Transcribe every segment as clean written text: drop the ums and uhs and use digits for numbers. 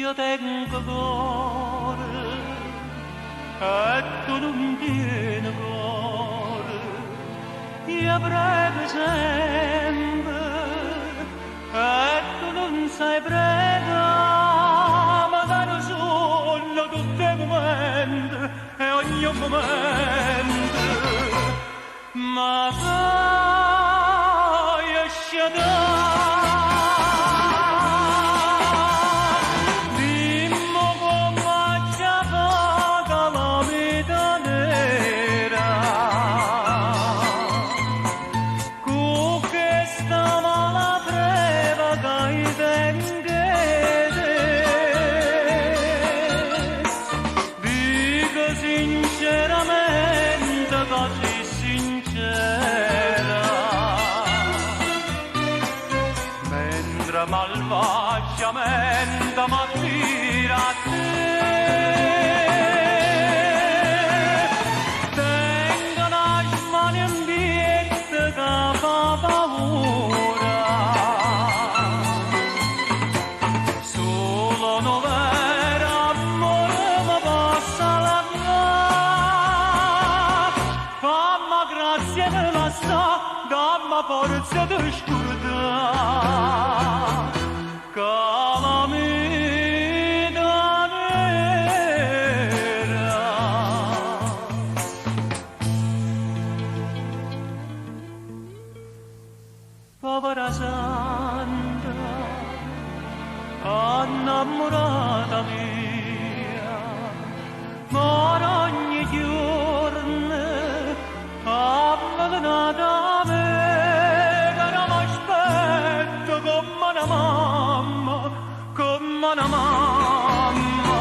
io tengo cuore e tu non tieni cuore, io prego sempre e tu non sai pregare, ma danno solo tutti i momenti e ogni momento, ma poi esce da malvagiamente m'attira a te. Tengo una mano in piedi che fa paura, solo non vero amore mi passa la vita. Fammi grazia che la sta, dammi forza di scordare. Calamita nera, povera santa, innamorata mia, ma ogni giorno avvelenata me, che non mi aspetto come una mamma, come una mamma,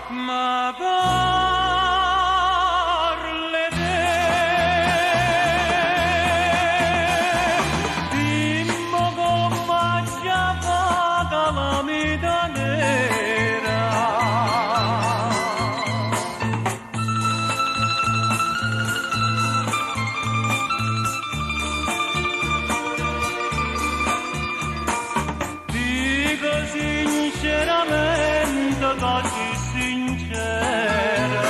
ma parli te, dimmi come già fatta la vita nera. Sinceramente, così sincera,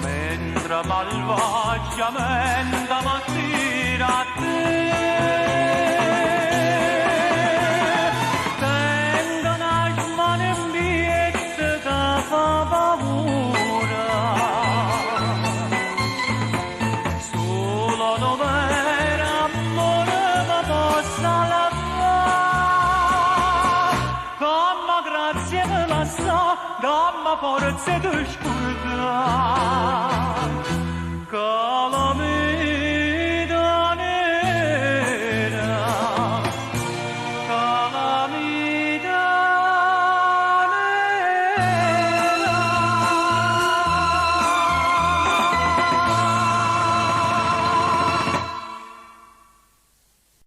mentre malvagiamente m'attira a te. Tengo una mano in piedi che fa paura, solo dov'era amore mi possa la grazie per la sta, dammi forza di scordare.